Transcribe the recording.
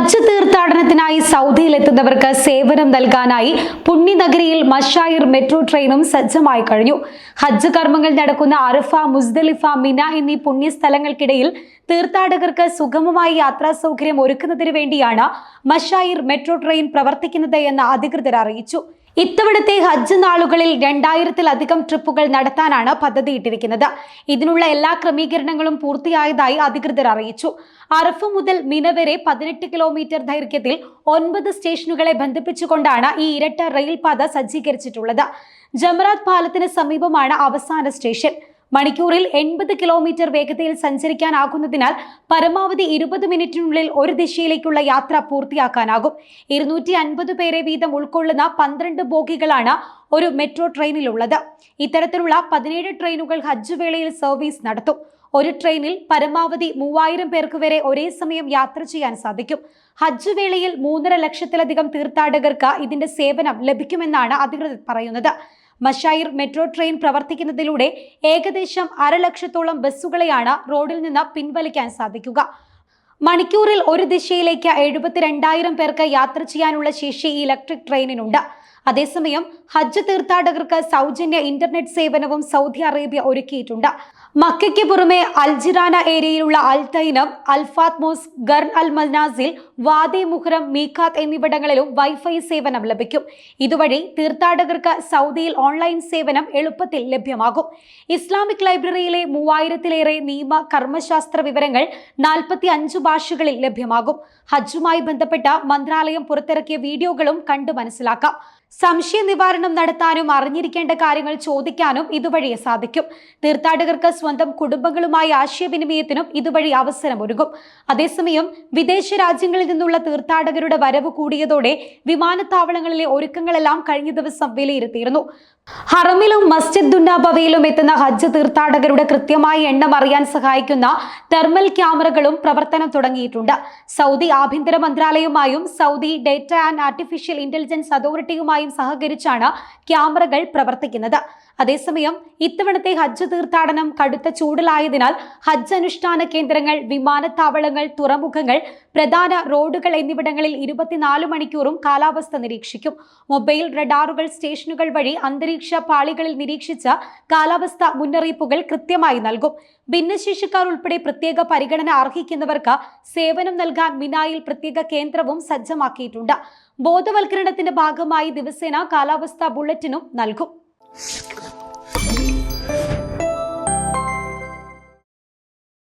ഹജ്ജ് തീർത്ഥാടനത്തിനായി സൗദിയിലെത്തുന്നവർക്ക് സേവനം നൽകാനായി പുണ്യനഗരിയിൽ മശായിർ മെട്രോ ട്രെയിനും സജ്ജമായി കഴിഞ്ഞു. ഹജ്ജ് കർമ്മങ്ങൾ നടക്കുന്ന അറഫ, മുസ്ദലിഫ, മിന എന്നീ പുണ്യസ്ഥലങ്ങൾക്കിടയിൽ തീർത്ഥാടകർക്ക് സുഗമമായി യാത്രാ സൗകര്യം ഒരുക്കുന്നതിന് വേണ്ടിയാണ് മശായിർ മെട്രോ ട്രെയിൻ പ്രവർത്തിക്കുന്നത് എന്ന് അധികൃതർ അറിയിച്ചു. ഇത്തവണത്തെ ഹജ്ജ് നാളുകളിൽ 2000-ലധികം ട്രിപ്പുകൾ നടത്താനാണ് പദ്ധതിയിട്ടിരിക്കുന്നത്. ഇതിനുള്ള എല്ലാ ക്രമീകരണങ്ങളും പൂർത്തിയായതായി അധികൃതർ അറിയിച്ചു. അറഫ മുതൽ മിന വരെ 18 കിലോമീറ്റർ ദൈർഘ്യത്തിൽ 9 സ്റ്റേഷനുകളെ ബന്ധിപ്പിച്ചുകൊണ്ടാണ് ഈ ഇരട്ട റെയിൽപാത സജ്ജീകരിച്ചിട്ടുള്ളത്. ജമറാത്ത് പാലത്തിന് സമീപമാണ് അവസാന സ്റ്റേഷൻ. മണിക്കൂറിൽ 80 കിലോമീറ്റർ വേഗതയിൽ സഞ്ചരിക്കാനാകുന്നതിനാൽ പരമാവധി 20 മിനിറ്റിനുള്ളിൽ ഒരു ദിശയിലേക്കുള്ള യാത്ര പൂർത്തിയാക്കാനാകും. 250 പേരെ വീതം ഉൾക്കൊള്ളുന്ന 12 ബോഗികളാണ് ഒരു മെട്രോ ട്രെയിനിലുള്ളത്. ഇത്തരത്തിലുള്ള 17 ട്രെയിനുകൾ ഹജ്ജ് വേളയിൽ സർവീസ് നടത്തും. ഒരു ട്രെയിനിൽ പരമാവധി 3000 പേർക്ക് വരെ ഒരേ സമയം യാത്ര ചെയ്യാൻ സാധിക്കും. ഹജ്ജ് വേളയിൽ 3.5 ലക്ഷത്തിലധികം തീർത്ഥാടകർക്ക് ഇതിന്റെ സേവനം ലഭിക്കുമെന്നാണ് അധികൃതർ പറയുന്നത്. മശായിർ മെട്രോ ട്രെയിൻ പ്രവർത്തിക്കുന്നതിലൂടെ ഏകദേശം 1/2 ലക്ഷത്തോളം ബസ്സുകളെയാണ് റോഡിൽ നിന്ന് പിൻവലിക്കാൻ സാധിക്കുക. മണിക്കൂറിൽ ഒരു ദിശയിലേക്ക് 72,000 പേർക്ക് യാത്ര ചെയ്യാനുള്ള ശേഷി ഈ ഇലക്ട്രിക് ട്രെയിനിനുണ്ട്. അതേസമയം ഹജ്ജ് തീർത്ഥാടകർക്ക് സൗജന്യ ഇന്റർനെറ്റ് സേവനവും സൗദി അറേബ്യ ഒരുക്കിയിട്ടുണ്ട്. മക്കയ്ക്ക് പുറമെ അൽജിറാന ഏരിയയിലുള്ള അൽ തൈനം, അൽഫാത്മോസ്, ഗർൻ അൽ മനാസിൽ, വാദി മുഹ്റം, മീഖാത്ത് എന്നിവിടങ്ങളിലും വൈഫൈ സേവനം ലഭിക്കും. ഇതുവഴി തീർത്ഥാടകർക്ക് സൗദിയിൽ ഓൺലൈൻ സേവനം എളുപ്പത്തിൽ ലഭ്യമാകും. ഇസ്ലാമിക് ലൈബ്രറിയിലെ 3000-ലേറെ നിയമ കർമ്മശാസ്ത്ര വിവരങ്ങൾ 45 ഭാഷകളിൽ ലഭ്യമാകും. ഹജ്ജുമായി ബന്ധപ്പെട്ട മന്ത്രാലയം പുറത്തിറക്കിയ വീഡിയോകളും കണ്ടു മനസ്സിലാക്കാം. സംശയ നിവാരണം നടത്താനും അറിഞ്ഞിരിക്കേണ്ട കാര്യങ്ങൾ ചോദിക്കാനും ഇതുവഴി സാധിക്കും. തീർത്ഥാടകർക്ക് സ്വന്തം കുടുംബങ്ങളുമായി ആശയവിനിമയത്തിനും ഇതുവഴി അവസരമൊരുങ്ങും. അതേസമയം വിദേശ രാജ്യങ്ങളിൽ നിന്നുള്ള തീർത്ഥാടകരുടെ വരവ് കൂടിയതോടെ വിമാനത്താവളങ്ങളിലെ ഒരുക്കങ്ങളെല്ലാം കഴിഞ്ഞ ദിവസം വിലയിരുത്തിയിരുന്നു. ഹറമിലും മസ്ജിദ് ദുന്നബവയിലും എത്തുന്ന ഹജ്ജ് തീർത്ഥാടകരുടെ കൃത്യമായ എണ്ണം അറിയാൻ സഹായിക്കുന്ന തെർമൽ ക്യാമറകളും പ്രവർത്തനം തുടങ്ങിയിട്ടുണ്ട്. സൗദി ആഭ്യന്തര മന്ത്രാലയവുമായും Saudi data and artificial intelligence അതോറിറ്റിയുമായും സഹകരിച്ചാണ് ക്യാമറകൾ പ്രവർത്തിക്കുന്നത്. അതേസമയം ഇത്തവണത്തെ ഹജ്ജ് തീർത്ഥാടനം കടുത്ത ചൂടിലായതിനാൽ ഹജ്ജ് അനുഷ്ഠാന കേന്ദ്രങ്ങൾ, വിമാനത്താവളങ്ങൾ, തുറമുഖങ്ങൾ, പ്രധാന റോഡുകൾ എന്നിവിടങ്ങളിൽ 24 മണിക്കൂറും കാലാവസ്ഥ നിരീക്ഷിക്കും. മൊബൈൽ റഡാറുകൾ സ്റ്റേഷനുകൾ വഴി അന്തരീക്ഷ പാളികളിൽ നിരീക്ഷിച്ച കാലാവസ്ഥ മുന്നറിയിപ്പുകൾ കൃത്യമായി നൽകും. ഭിന്നശേഷിക്കാർ ഉൾപ്പെടെ പ്രത്യേക പരിഗണന അർഹിക്കുന്നവർക്ക് സേവനം നൽകാൻ മിനായിൽ പ്രത്യേക കേന്ദ്രവും സജ്ജമാക്കിയിട്ടുണ്ട്. ബോധവൽക്കരണത്തിന്റെ ഭാഗമായി ദിവസേന കാലാവസ്ഥാ ബുള്ളറ്റിനും നൽകും.